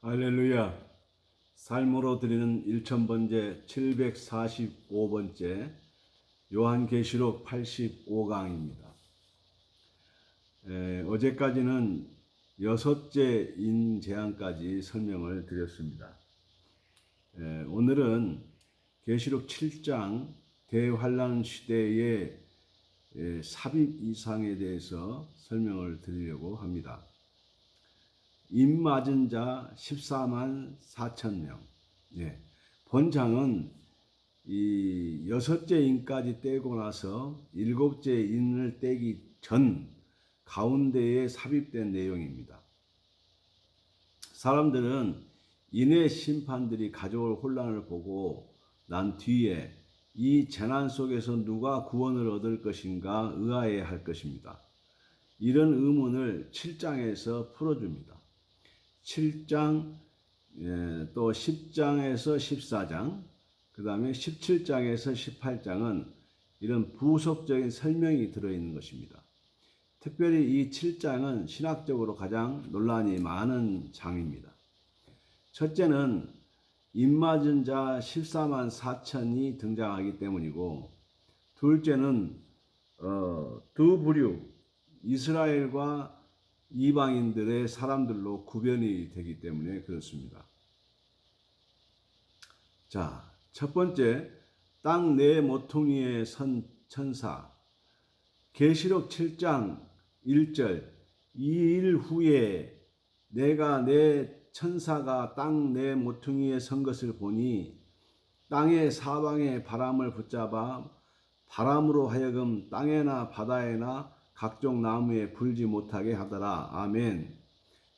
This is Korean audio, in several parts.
할렐루야. 삶으로 드리는 1000번째 745번째 요한계시록 85강입니다. 어제까지는 여섯째 인재앙까지 설명을 드렸습니다. 오늘은 계시록 7장 대환란 시대의 삽입 이상에 대해서 설명을 드리려고 합니다. 입 맞은 자 14만 4천 명. 본장은 이 여섯째 인까지 떼고 나서 일곱째 인을 떼기 전 가운데에 삽입된 내용입니다. 사람들은 인의 심판들이 가져올 혼란을 보고 난 뒤에 이 재난 속에서 누가 구원을 얻을 것인가 의아해할 것입니다. 이런 의문을 7장에서 풀어줍니다. 7장, 또 10장에서 14장, 그 다음에 17장에서 18장은 이런 부속적인 설명이 들어있는 것입니다. 특별히 이 7장은 신학적으로 가장 논란이 많은 장입니다. 첫째는 입맞은 자 14만 4천이 등장하기 때문이고, 둘째는 두 부류, 이스라엘과 이방인들의 사람들로 구별이 되기 때문에 그렇습니다. 자, 첫 번째, 땅 네 모퉁이에 선 천사. 계시록 7장 1절, 이 일 후에 내가 내 천사가 땅 네 모퉁이에 선 것을 보니 땅의 사방에 바람을 붙잡아 바람으로 하여금 땅에나 바다에나 각종 나무에 불지 못하게 하더라. 아멘.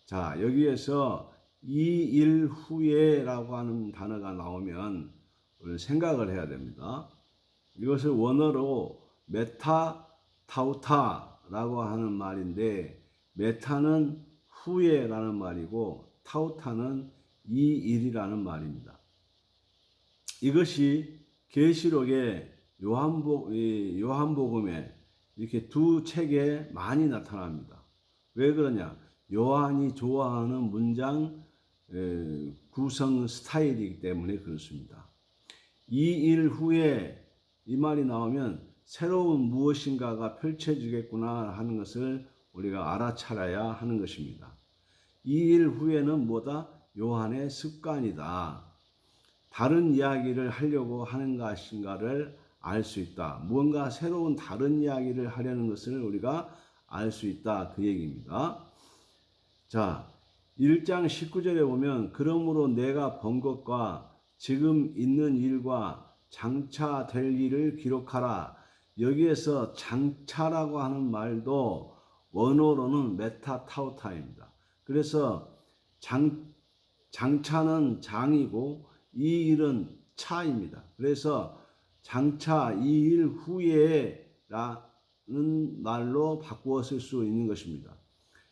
자, 여기에서 이 일 후에 라고 하는 단어가 나오면 우리는 생각을 해야 됩니다. 이것을 원어로 메타 타우타 라고 하는 말인데, 메타는 후에 라는 말이고 타우타는 이 일이라는 말입니다. 이것이 계시록의 요한복음에 이렇게 두 책에 많이 나타납니다. 왜 그러냐? 요한이 좋아하는 문장 구성 스타일이기 때문에 그렇습니다. 이 일 후에 이 말이 나오면 새로운 무엇인가가 펼쳐지겠구나 하는 것을 우리가 알아차려야 하는 것입니다. 이 일 후에는 뭐다? 요한의 습관이다. 다른 이야기를 하려고 하는 것인가를 알 수 있다. 무언가 새로운 다른 이야기를 하려는 것을 우리가 알 수 있다. 그 얘기입니다. 자, 1장 19절에 보면 그러므로 내가 본 것과 지금 있는 일과 장차 될 일을 기록하라. 여기에서 장차라고 하는 말도 원어로는 메타타우타입니다. 그래서 장차는 장이고 이 일은 차입니다. 그래서 장차 이 일 후에 라는 말로 바꾸어 쓸 수 있는 것입니다.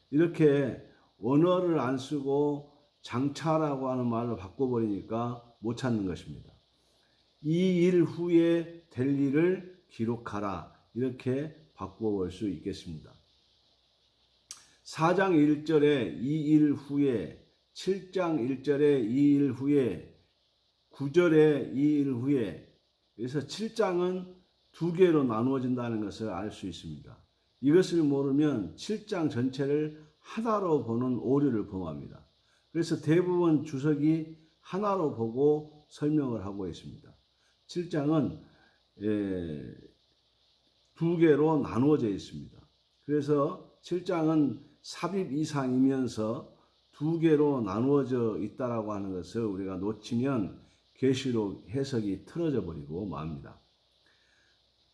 이렇게 원어를 안 쓰고 장차라고 하는 말로 바꿔버리니까 못 찾는 것입니다. 이 일 후에 될 일을 기록하라. 이렇게 바꾸어 볼 수 있겠습니다. 4장 1절에 이 일 후에, 7장 1절에 이 일 후에, 9절에 이 일 후에, 그래서 7장은 두 개로 나누어진다는 것을 알 수 있습니다. 이것을 모르면 7장 전체를 하나로 보는 오류를 범합니다. 그래서 대부분 주석이 하나로 보고 설명을 하고 있습니다. 7장은 두 개로 나누어져 있습니다. 그래서 7장은 삽입 이상이면서 두 개로 나누어져 있다라고 하는 것을 우리가 놓치면 계시록 해석이 틀어져 버리고 맙니다.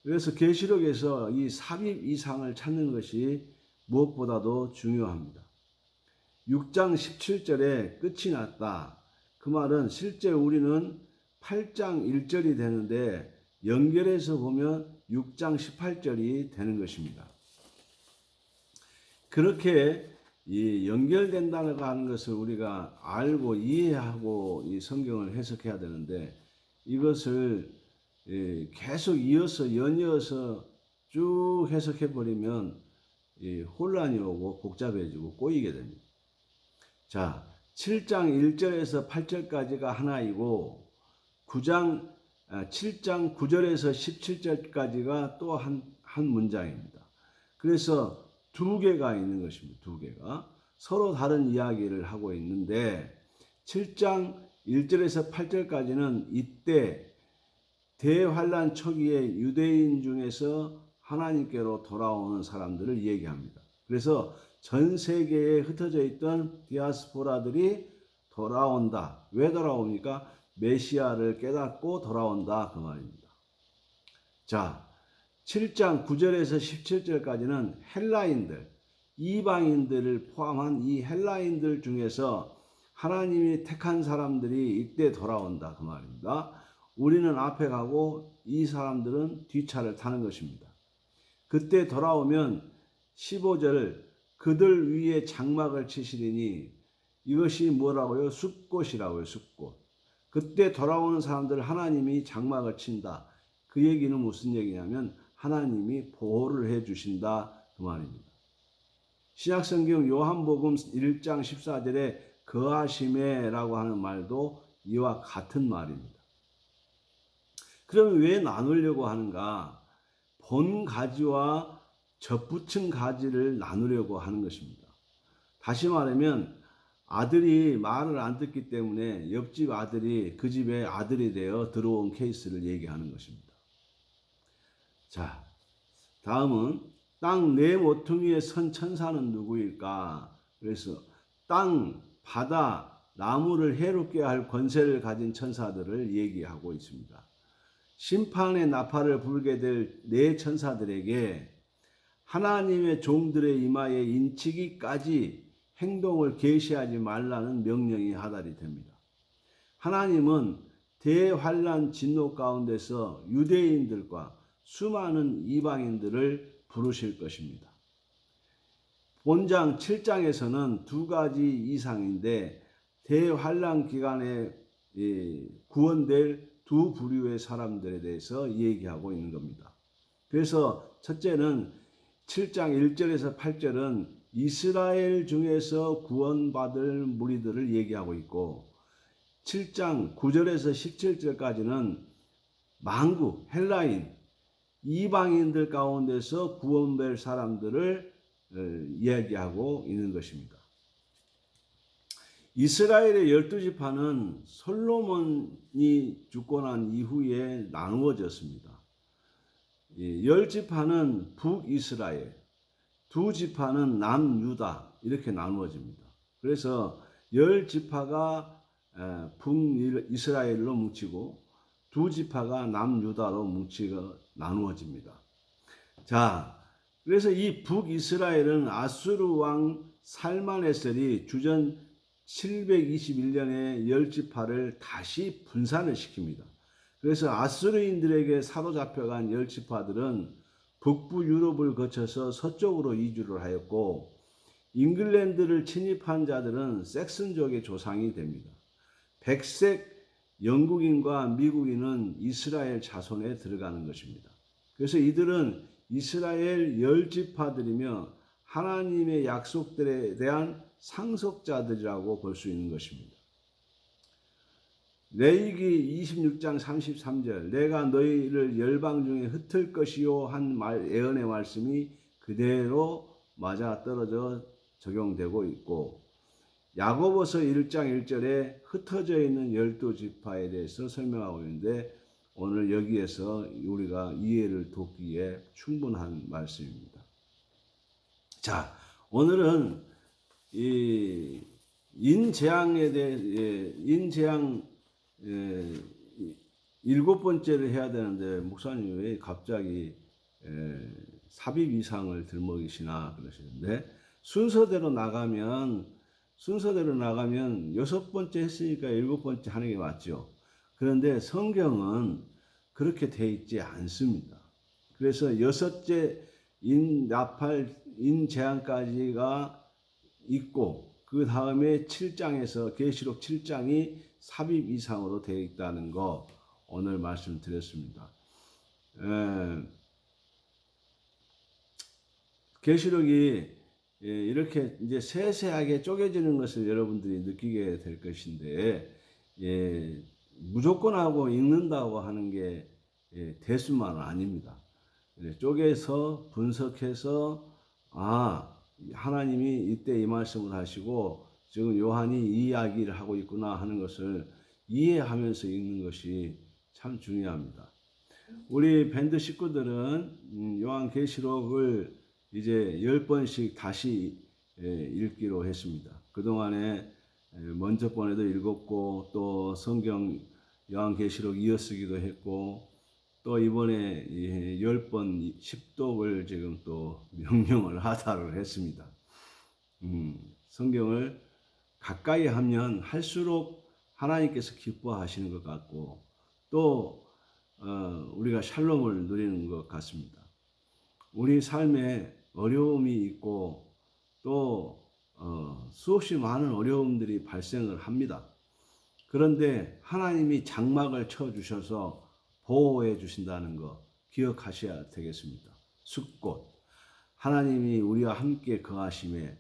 그래서 계시록에서 이 삽입 이상을 찾는 것이 무엇보다도 중요합니다. 6장 17절에 끝이 났다. 그 말은 실제 우리는 8장 1절이 되는데 연결해서 보면 6장 18절이 되는 것입니다. 그렇게 이 연결된다고 하는 것을 우리가 알고 이해하고 이 성경을 해석해야 되는데, 이것을 계속 이어서 연이어서 쭉 해석해 버리면 혼란이 오고 복잡해지고 꼬이게 됩니다. 자, 7장 1절에서 8절까지가 하나이고 7장 9절에서 17절까지가 또 한 문장입니다. 그래서 두 개가 있는 것입니다. 두 개가 서로 다른 이야기를 하고 있는데 7장 1절에서 8절까지는 이때 대환란 초기에 유대인 중에서 하나님께로 돌아오는 사람들을 얘기합니다. 그래서 전 세계에 흩어져 있던 디아스포라들이 돌아온다. 왜 돌아옵니까? 메시아를 깨닫고 돌아온다 그 말입니다. 자, 7장 9절에서 17절까지는 헬라인들, 이방인들을 포함한 이 헬라인들 중에서 하나님이 택한 사람들이 이때 돌아온다 그 말입니다. 우리는 앞에 가고 이 사람들은 뒷차를 타는 것입니다. 그때 돌아오면 15절 그들 위에 장막을 치시리니 이것이 뭐라고요? 숲곳이라고요. 숲곳. 그때 돌아오는 사람들 하나님이 장막을 친다. 그 얘기는 무슨 얘기냐면 하나님이 보호를 해 주신다 그 말입니다. 신약성경 요한복음 1장 14절에 거하심에라고 하는 말도 이와 같은 말입니다. 그러면 왜 나누려고 하는가? 본 가지와 접붙인 가지를 나누려고 하는 것입니다. 다시 말하면 아들이 말을 안 듣기 때문에 옆집 아들이 그 집에 아들이 되어 들어온 케이스를 얘기하는 것입니다. 자, 다음은 땅 네 모퉁이에 선 천사는 누구일까? 그래서 땅, 바다, 나무를 해롭게 할 권세를 가진 천사들을 얘기하고 있습니다. 심판의 나팔을 불게 될 네 천사들에게 하나님의 종들의 이마에 인치기까지 행동을 계시하지 말라는 명령이 하달이 됩니다. 하나님은 대환란 진노 가운데서 유대인들과 수많은 이방인들을 부르실 것입니다. 본장 7장에서는 두 가지 이상인데 대환란 기간에 구원될 두 부류의 사람들에 대해서 얘기하고 있는 겁니다. 그래서 첫째는 7장 1절에서 8절은 이스라엘 중에서 구원받을 무리들을 얘기하고 있고 7장 9절에서 17절까지는 만국, 헬라인, 이방인들 가운데서 구원될 사람들을 이야기하고 있는 것입니다. 이스라엘의 12지파는 솔로몬이 죽고 난 이후에 나누어졌습니다. 10지파는 북이스라엘, 2지파는 남유다 이렇게 나누어집니다. 그래서 10지파가 북이스라엘로 뭉치고 2지파가 남유다로 뭉치고 나누어집니다. 자, 그래서 이 북이스라엘은 아수르 왕 살만에셀이 주전 721년에 10지파를 다시 분산을 시킵니다. 그래서 아수르인들에게 사로잡혀간 10지파들은 북부 유럽을 거쳐서 서쪽으로 이주를 하였고 잉글랜드를 침입한 자들은 섹슨족의 조상이 됩니다. 백색 영국인과 미국인은 이스라엘 자손에 들어가는 것입니다. 그래서 이들은 이스라엘 10지파들이며 하나님의 약속들에 대한 상속자들이라고 볼 수 있는 것입니다. 레위기 26장 33절 내가 너희를 열방 중에 흩을 것이요 한 예언의 말씀이 그대로 맞아 떨어져 적용되고 있고 야고보서 1장 1절에 흩어져 있는 12지파에 대해서 설명하고 있는데 오늘 여기에서 우리가 이해를 돕기에 충분한 말씀입니다. 자, 오늘은 이 인재앙에 대해 인재앙 7번째를 해야 되는데 목사님 왜 갑자기 삽입 이상을 들먹이시나 그러시는데 순서대로 나가면 6번째 했으니까 7번째 하는 게 맞죠. 그런데 성경은 그렇게 돼 있지 않습니다. 그래서 6째 인나팔 인재앙까지가 있고 그 다음에 7장에서 계시록 7장이 삽입 이상으로 되어 있다는 거 오늘 말씀드렸습니다. 계시록이 이렇게 이제 세세하게 쪼개지는 것을 여러분들이 느끼게 될 것인데, 무조건 하고 읽는다고 하는 게 대수만은 아닙니다. 쪼개서 분석해서 하나님이 이때 이 말씀을 하시고 지금 요한이 이 이야기를 하고 있구나 하는 것을 이해하면서 읽는 것이 참 중요합니다. 우리 밴드 식구들은 요한계시록을 이제 10번씩 다시 읽기로 했습니다. 그동안에 먼저 번에도 읽었고 또 성경 요한계시록 이어쓰기도 했고 또 이번에 10번 10독을 지금 또 명령을 하다를 했습니다. 성경을 가까이 하면 할수록 하나님께서 기뻐하시는 것 같고 또 우리가 샬롬을 누리는 것 같습니다. 우리 삶에 어려움이 있고 또 수없이 많은 어려움들이 발생을 합니다. 그런데 하나님이 장막을 쳐주셔서 보호해 주신다는 거 기억하셔야 되겠습니다. 숫꽃 하나님이 우리와 함께 거하심에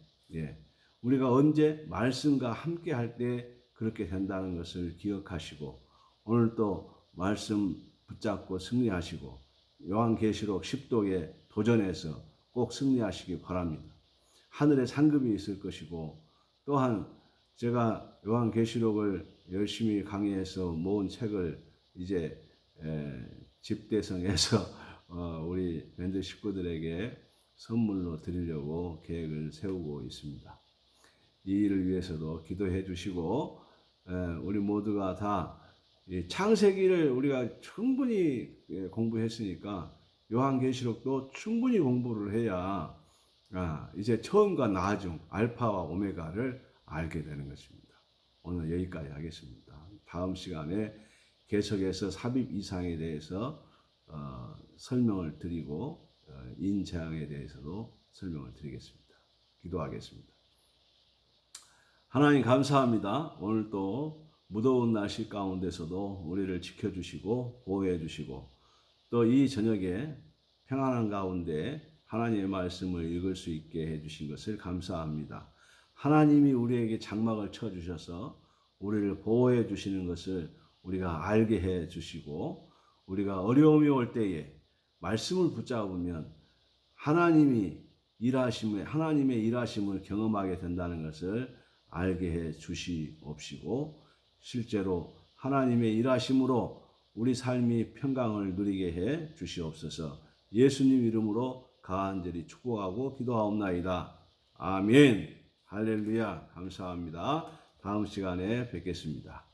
우리가 언제 말씀과 함께 할 때 그렇게 된다는 것을 기억하시고 오늘 또 말씀 붙잡고 승리하시고 요한계시록 10독에 도전해서 꼭 승리하시기 바랍니다. 하늘에 상급이 있을 것이고 또한 제가 요한계시록을 열심히 강의해서 모은 책을 이제 집대성해서 우리 밴드 식구들에게 선물로 드리려고 계획을 세우고 있습니다. 이 일을 위해서도 기도해 주시고 우리 모두가 다 창세기를 우리가 충분히 공부했으니까 요한계시록도 충분히 공부를 해야 이제 처음과 나중 알파와 오메가를 알게 되는 것입니다. 오늘 여기까지 하겠습니다. 다음 시간에 계속해서 삽입 이상에 대해서 설명을 드리고 인재앙에 대해서도 설명을 드리겠습니다. 기도하겠습니다. 하나님 감사합니다. 오늘 또 무더운 날씨 가운데서도 우리를 지켜주시고 보호해 주시고 또 이 저녁에 평안한 가운데 하나님의 말씀을 읽을 수 있게 해주신 것을 감사합니다. 하나님이 우리에게 장막을 쳐주셔서 우리를 보호해 주시는 것을 우리가 알게 해 주시고 우리가 어려움이 올 때에 말씀을 붙잡으면 하나님의 일하심을 경험하게 된다는 것을 알게 해 주시옵시고 실제로 하나님의 일하심으로 우리 삶이 평강을 누리게 해 주시옵소서. 예수님 이름으로 간절히 축복하고 기도하옵나이다. 아멘. 할렐루야. 감사합니다. 다음 시간에 뵙겠습니다.